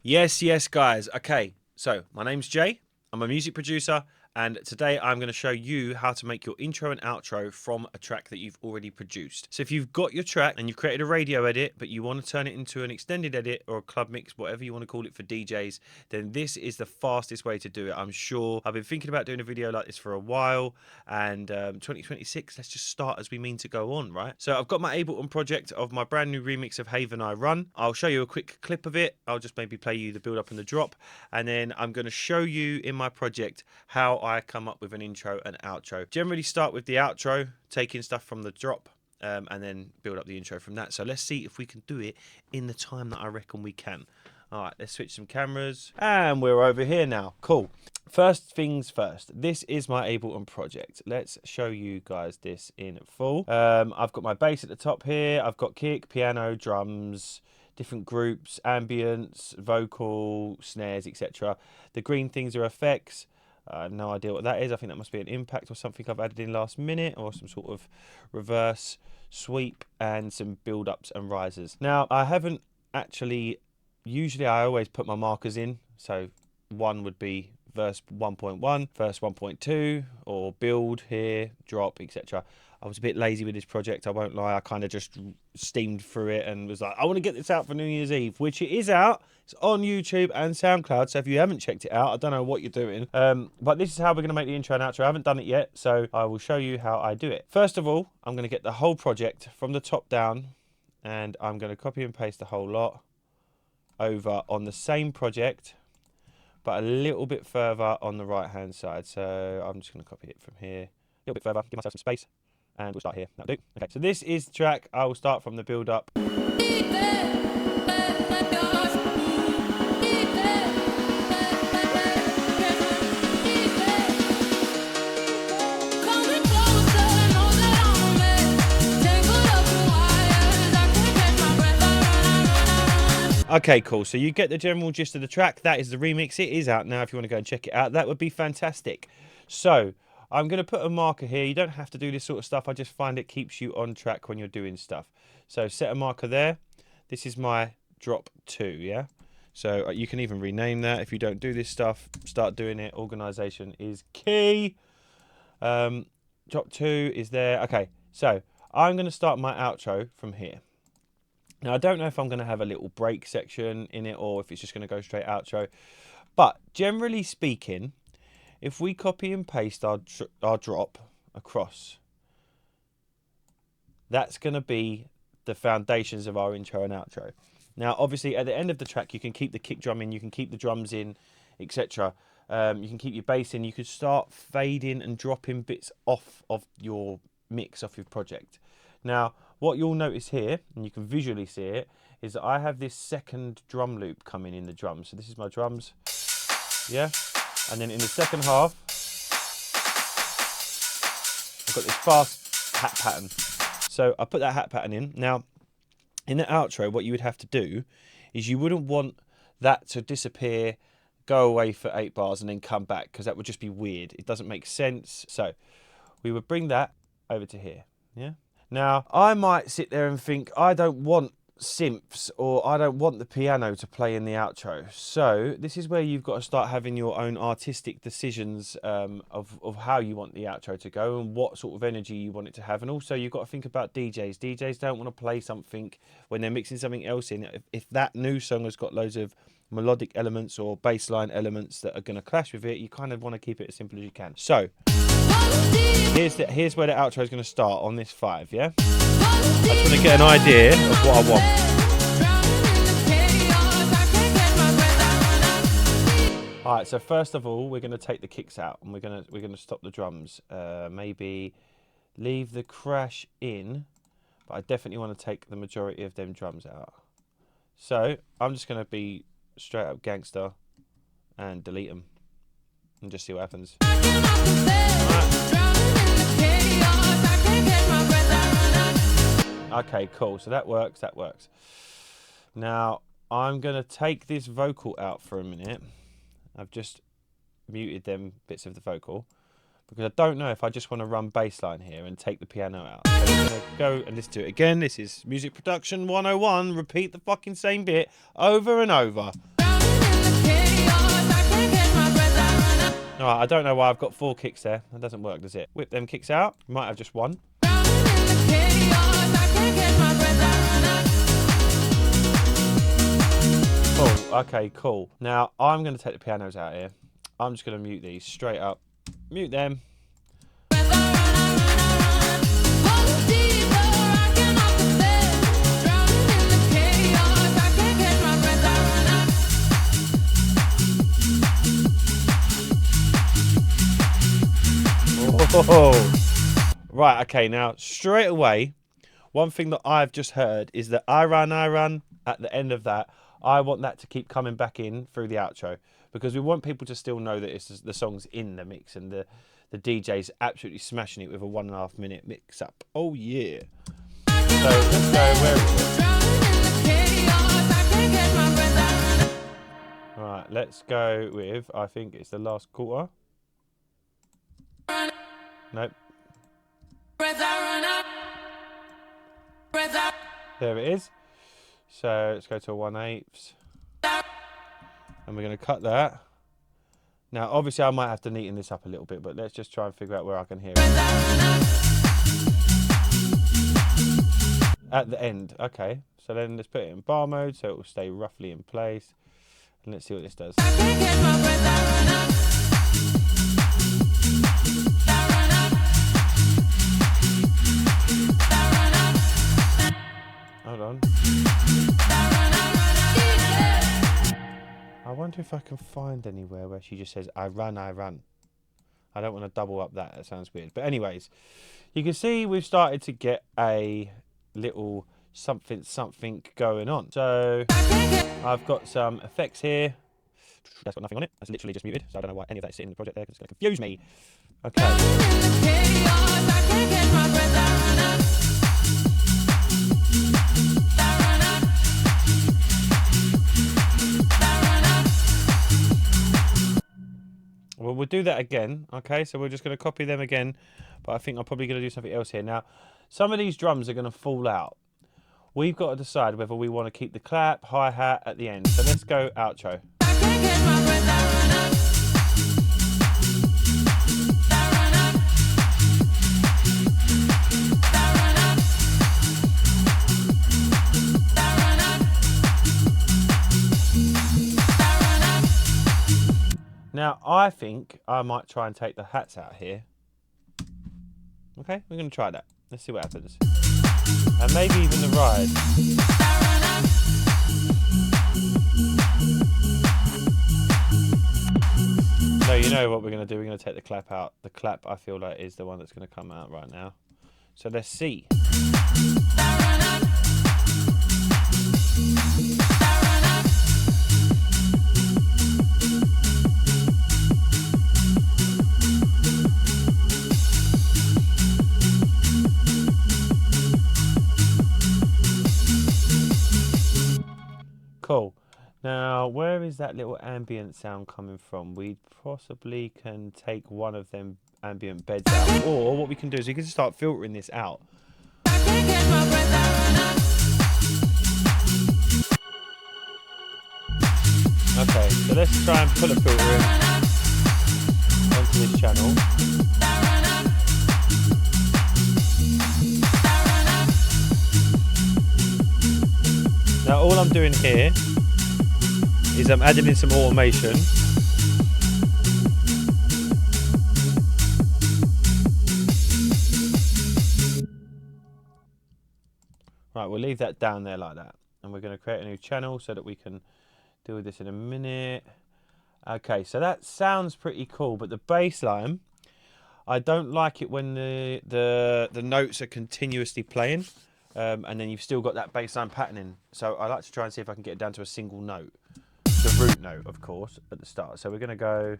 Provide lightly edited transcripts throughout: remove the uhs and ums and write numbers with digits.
Yes, guys. Okay, so my name's Jay. I'm a music producer, and today I'm going to show you how to make your intro and outro from a track that you've already produced. So if you've got your track and you've created a radio edit, but you want to turn it into an extended edit or a club mix, whatever you want to call it for DJs, then this is the fastest way to do it. I'm sure I've been thinking about doing a video like this for a while, and 2026, let's just start as we mean to go on, right? So I've got my Ableton project of my brand new remix of Haven I Run. I'll show you a quick clip of it. I'll just maybe play you the build up and the drop, and then I'm going to show you in my project how I come up with an intro and outro. Generally start with the outro, taking stuff from the drop, and then build up the intro from that. So let's see if we can do it in the time that I reckon we can. All right, let's switch some cameras, and we're over here now. Cool. First things first, this is my Ableton project. Let's show you guys this in full. I've got my bass at the top here. I've got kick, piano, drums, different groups, ambience, vocal, snares, etc. The green things are effects. I have no idea what that is. I think that must be an impact or something I've added in last minute, or some sort of reverse sweep, and some build-ups and risers. Now, I haven't actually, usually I always put my markers in. So one would be verse 1.1, verse 1.2, or build here, drop, etc. I was a bit lazy with this project, I won't lie. I kind of just steamed through it and was like, I want to get this out for New Year's Eve, which it is out. It's on YouTube and SoundCloud, so if you haven't checked it out, I don't know what you're doing. But this is how we're going to make the intro and outro. I haven't done it yet, so I will show you how I do it. First of all, I'm going to get the whole project from the top down, and I'm going to copy and paste the whole lot over on the same project, but a little bit further on the right hand side. So I'm just going to copy it from here, a little bit further, give myself some space, and we'll start here. That'll do. Okay, so this is the track. I will start from the build up. Okay, cool. So you get the general gist of the track. That is the remix. It is out now if you want to go and check it out. That would be fantastic. So I'm going to put a marker here. You don't have to do this sort of stuff. I just find it keeps you on track when you're doing stuff. So set a marker there. This is my drop 2, yeah? So you can even rename that. If you don't do this stuff, start doing it. Organization is key. Drop 2 is there. Okay, so I'm going to start my outro from here. Now, I don't know if I'm going to have a little break section in it or if it's just going to go straight outro. But generally speaking, if we copy and paste our drop across, that's going to be the foundations of our intro and outro. Now, obviously, at the end of the track, you can keep the kick drum in, you can keep the drums in, etc. You can keep your bass in. You can start fading and dropping bits off of your mix, off your project. Now, what you'll notice here, and you can visually see it, is that I have this second drum loop coming in the drums. So this is my drums, yeah? And then in the second half, I've got this fast hat pattern. So I put that hat pattern in. Now, in the outro, what you would have to do is you wouldn't want that to disappear, go away for 8 bars, and then come back, because that would just be weird. It doesn't make sense. So we would bring that over to here, yeah? Now, I might sit there and think, I don't want synths, or I don't want the piano to play in the outro. So this is where you've got to start having your own artistic decisions of how you want the outro to go and what sort of energy you want it to have. And also you've got to think about DJs. DJs don't want to play something when they're mixing something else in. If that new song has got loads of melodic elements or bassline elements that are going to clash with it, you kind of want to keep it as simple as you can. So here's where the outro is going to start on this 5, yeah? I just want to get an idea of what I want. Alright, so first of all, we're going to take the kicks out, and we're going to stop the drums. Maybe leave the crash in, but I definitely want to take the majority of them drums out. So I'm just going to be straight up gangster and delete them and just see what happens. Okay, cool. So that works. Now I'm going to take this vocal out for a minute. I've just muted them bits of the vocal because I don't know if I just want to run bass line here and take the piano out. So we're going to go and listen to it again. This is Music Production 101. Repeat the fucking same bit over and over. Alright, I don't know why I've got 4 kicks there. That doesn't work, does it? Whip them kicks out. Might have just one. Cool. Okay, cool. Now, I'm going to take the pianos out here. I'm just going to mute these straight up. Mute them. Oh. Right, okay, now straight away, one thing that I've just heard is that I run at the end of that. I want that to keep coming back in through the outro because we want people to still know that it's the song's in the mix and the DJ's absolutely smashing it with a 1.5 minute mix up. Oh yeah. So let's go, where is it? Alright, let's go with, I think it's the last quarter. Nope. There it is. So let's go to a 1/8. And we're going to cut that. Now, obviously, I might have to neaten this up a little bit, but let's just try and figure out where I can hear it. At the end. Okay. So then let's put it in bar mode so it will stay roughly in place. And let's see what this does. Hold on. I wonder if I can find anywhere where she just says, I run. I don't want to double up that. That sounds weird. But anyways, you can see we've started to get a little something going on. So I've got some effects here. That's got nothing on it. That's literally just muted. So I don't know why any of that's sitting in the project there because it's going to confuse me. Okay. Well, we'll do that again, okay? So we're just going to copy them again, but I think I'm probably going to do something else here. Now, some of these drums are going to fall out. We've got to decide whether we want to keep the clap, hi-hat at the end. So let's go outro. Now, I think I might try and take the hats out here. Okay, we're going to try that. Let's see what happens. And maybe even the ride. So you know what we're going to do? We're going to take the clap out. The clap, I feel like, is the one that's going to come out right now. So let's see. Cool. Now, where is that little ambient sound coming from? We possibly can take one of them ambient beds out. Or what we can do is we can just start filtering this out. Okay, so let's try and pull a filter in onto this channel. Now all I'm doing here is I'm adding in some automation. Right, we'll leave that down there like that. And we're going to create a new channel so that we can deal with this in a minute. Okay, so that sounds pretty cool, but the bass line, I don't like it when the notes are continuously playing. And then you've still got that bassline patterning. So I like to try and see if I can get it down to a single note. The root note, of course, at the start. So we're going to go...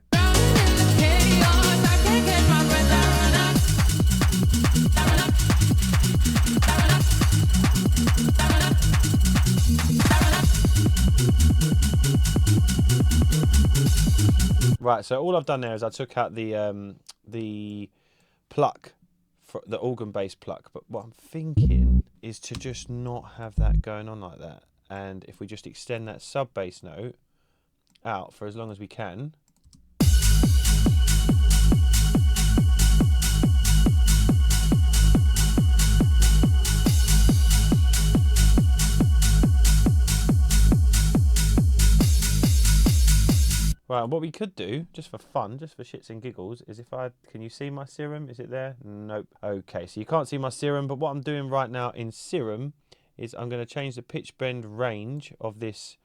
Right, so all I've done there is I took out the pluck, the organ bass pluck. But what I'm thinking is to just not have that going on like that. And if we just extend that sub bass note out for as long as we can. Right, what we could do, just for fun, just for shits and giggles, is can you see my serum? Is it there? Nope. Okay, so you can't see my serum, but what I'm doing right now in serum is I'm going to change the pitch bend range of this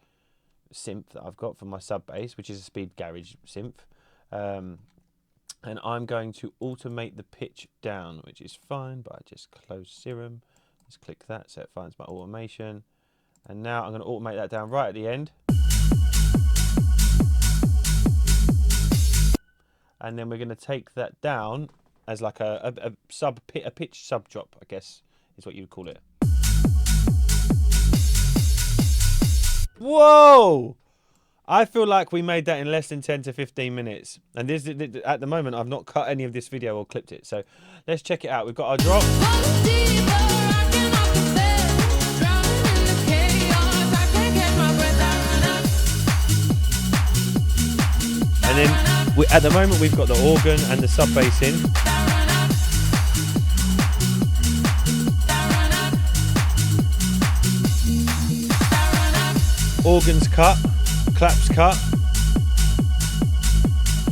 synth that I've got for my sub bass, which is a speed garage synth. And I'm going to automate the pitch down, which is fine, but I just close serum. Let's click that so it finds my automation. And now I'm going to automate that down right at the end. And then we're going to take that down as like a pitch sub drop, I guess is what you would call it. Whoa! I feel like we made that in less than 10 to 15 minutes. And this, at the moment, I've not cut any of this video or clipped it. So let's check it out. We've got our drop. And then at the moment we've got the organ and the sub bass in. Organs cut, claps cut.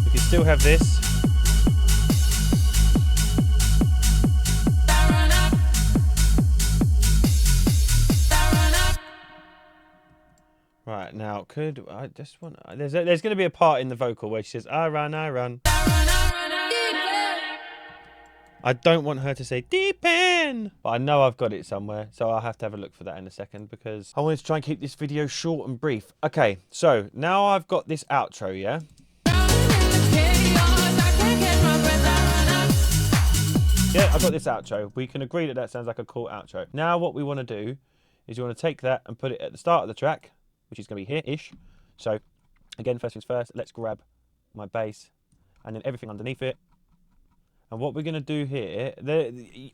We can still have this. Right, now could I just want there's going to be a part in the vocal where she says I run. I don't want her to say deep in, but I know I've got it somewhere, so I'll have to have a look for that in a second because I wanted to try and keep this video short and brief. Okay, so now I've got this outro, yeah? Yeah, I've got this outro. We can agree that that sounds like a cool outro. Now what we want to do is you want to take that and put it at the start of the track, which is going to be here-ish. So, again, first things first, let's grab my bass and then everything underneath it. And what we're going to do here,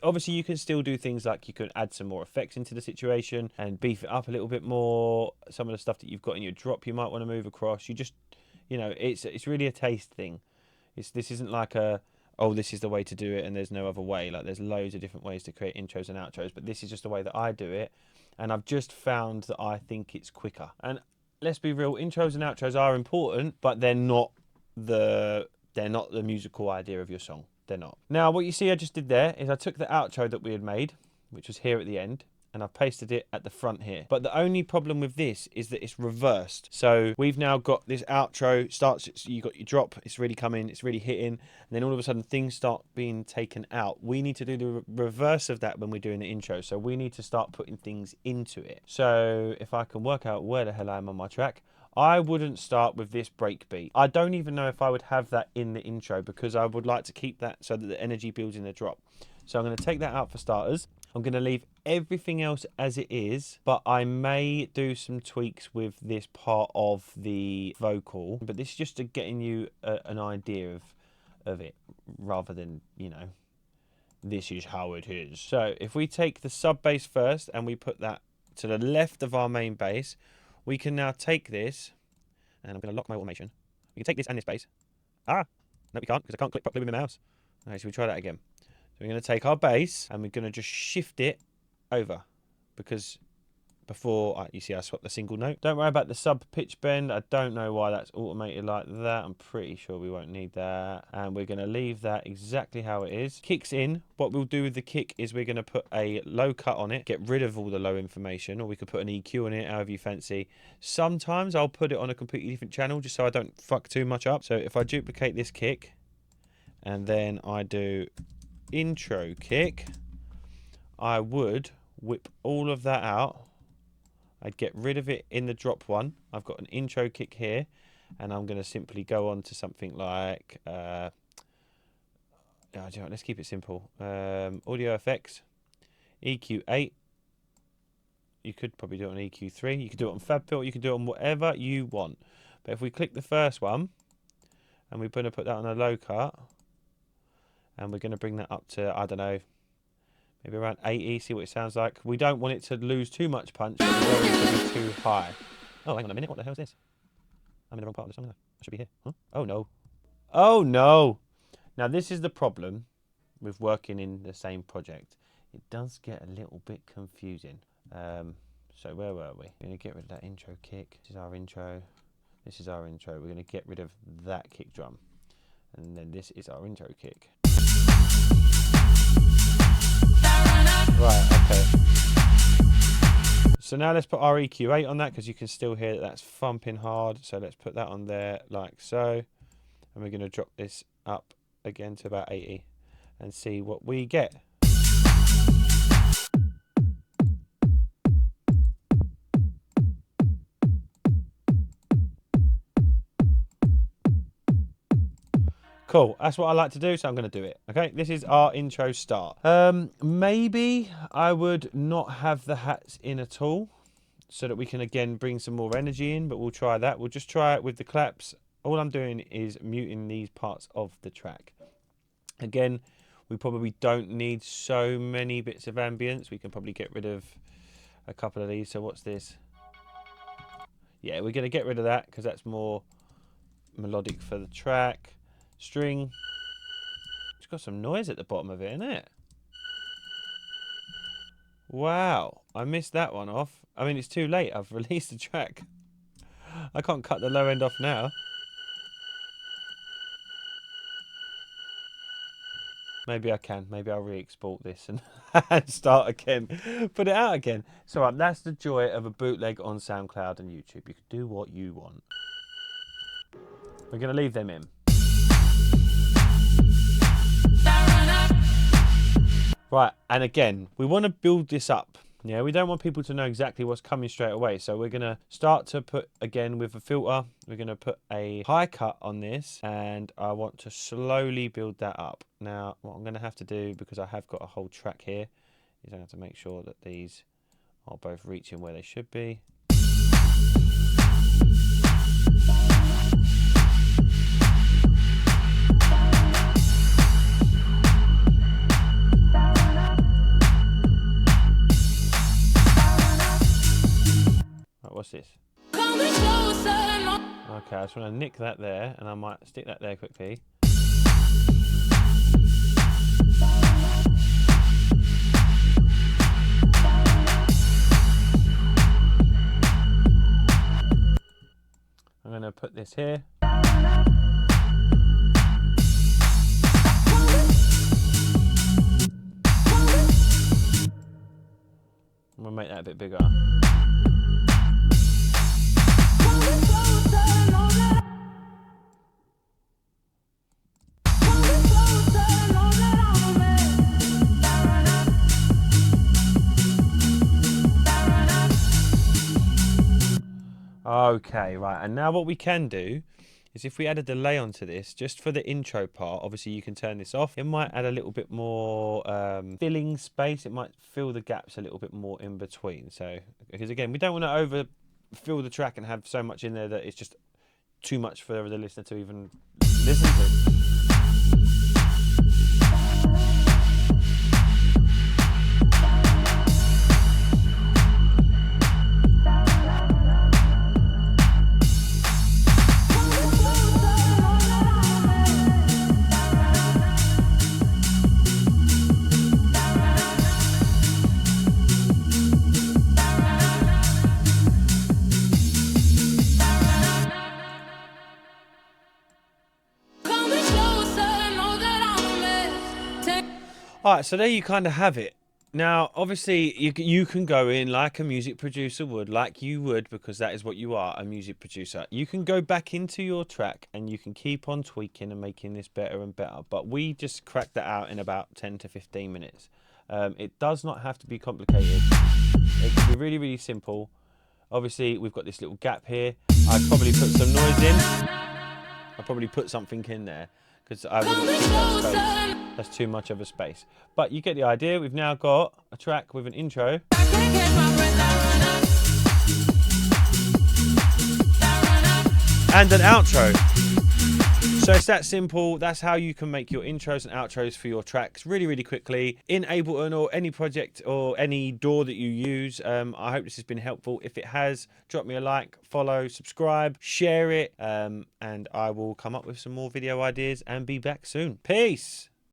obviously you can still do things like you can add some more effects into the situation and beef it up a little bit more. Some of the stuff that you've got in your drop you might want to move across. You just, you know, it's really a taste thing. This isn't like oh, this is the way to do it and there's no other way. Like there's loads of different ways to create intros and outros, but this is just the way that I do it. And I've just found that I think it's quicker. And let's be real, intros and outros are important, but they're not the musical idea of your song. They're not. Now, what you see I just did there is I took the outro that we had made, which was here at the end, and I've pasted it at the front here. But the only problem with this is that it's reversed. So we've now got this outro, you got your drop, it's really coming, it's really hitting, and then all of a sudden things start being taken out. We need to do the reverse of that when we're doing the intro. So we need to start putting things into it. So if I can work out where the hell I am on my track, I wouldn't start with this break beat. I don't even know if I would have that in the intro because I would like to keep that so that the energy builds in the drop. So I'm going to take that out for starters. I'm going to leave everything else as it is, but I may do some tweaks with this part of the vocal. But this is just to getting you an idea of it rather than, you know, this is how it is. So if we take the sub bass first and we put that to the left of our main bass, we can now take this, and I'm going to lock my automation. We can take this and this bass. No, we can't, because I can't click properly with my mouse. Okay, so we try that again. So we're going to take our bass, and we're going to just shift it over, because before, you see I swapped the single note. Don't worry about the sub pitch bend. I don't know why that's automated like that. I'm pretty sure we won't need that. And we're going to leave that exactly how it is. Kicks in. What we'll do with the kick is we're going to put a low cut on it, get rid of all the low information, or we could put an EQ on it, however you fancy. Sometimes I'll put it on a completely different channel just so I don't fuck too much up. So if I duplicate this kick and then I do intro kick, I would whip all of that out. I'd get rid of it in the drop one. I've got an intro kick here, and I'm going to simply go on to something like, let's keep it simple. Audio effects, EQ8. You could probably do it on EQ3. You could do it on FabFilter. You can do it on whatever you want. But if we click the first one, and we're going to put that on a low cut, and we're going to bring that up to, I don't know, maybe around 80, see what it sounds like. We don't want it to lose too much punch, but we don't want it to be too high. Oh, hang on a minute, what the hell is this? I'm in the wrong part of the song. I should be here. Huh? Oh no. Oh no. Now this is the problem with working in the same project. It does get a little bit confusing. So where were we? We're going to get rid of that intro kick. This is our intro. This is our intro. We're going to get rid of that kick drum. And then this is our intro kick. Right, okay. So now let's put our EQ8 on that because you can still hear that that's thumping hard. So let's put that on there like so. And we're going to drop this up again to about 80 and see what we get. Cool, that's what I like to do, so I'm going to do it. Okay, this is our intro start. Maybe I would not have the hats in at all, so that we can again bring some more energy in, but we'll try that. We'll just try it with the claps. All I'm doing is muting these parts of the track. Again, we probably don't need so many bits of ambience. We can probably get rid of a couple of these. So what's this? Yeah, we're going to get rid of that because that's more melodic for the track. String. It's got some noise at the bottom of it, isn't it? Wow, I missed that one off. I mean, it's too late. I've released the track. I can't cut the low end off now. Maybe I can. Maybe I'll re-export this and start again. Put it out again. So that's the joy of a bootleg on SoundCloud and YouTube. You can do what you want. We're going to leave them in. Right, and again, we want to build this up. Yeah, we don't want people to know exactly what's coming straight away. So we're going to start to put, again, with a filter, we're going to put a high cut on this, and I want to slowly build that up. Now, what I'm going to have to do, because I have got a whole track here, is I have to make sure that these are both reaching where they should be. What's this? Okay, I just want to nick that there, and I might stick that there quickly. I'm going to put this here. I'm going to make that a bit bigger. Okay, right, and now what we can do is if we add a delay onto this, just for the intro part, obviously you can turn this off. It might add a little bit more filling space. It might fill the gaps a little bit more in between. So, because again, we don't want to overfill the track and have so much in there that it's just too much for the listener to even listen to. Alright, so there you kind of have it. Now, obviously, you can go in like a music producer would, like you would, because that is what you are, a music producer. You can go back into your track and you can keep on tweaking and making this better and better. But we just cracked that out in about 10 to 15 minutes. It does not have to be complicated. It can be really, really simple. Obviously, we've got this little gap here. I'd probably put some noise in. I'd probably put something in there, because I wouldn't keep that space. That's too much of a space. But you get the idea. We've now got a track with an intro. And an outro. So it's that simple. That's how you can make your intros and outros for your tracks really, really quickly in Ableton or any project or any DAW that you use. I hope this has been helpful. If it has, drop me a like, follow, subscribe, share it, and I will come up with some more video ideas and be back soon. Peace.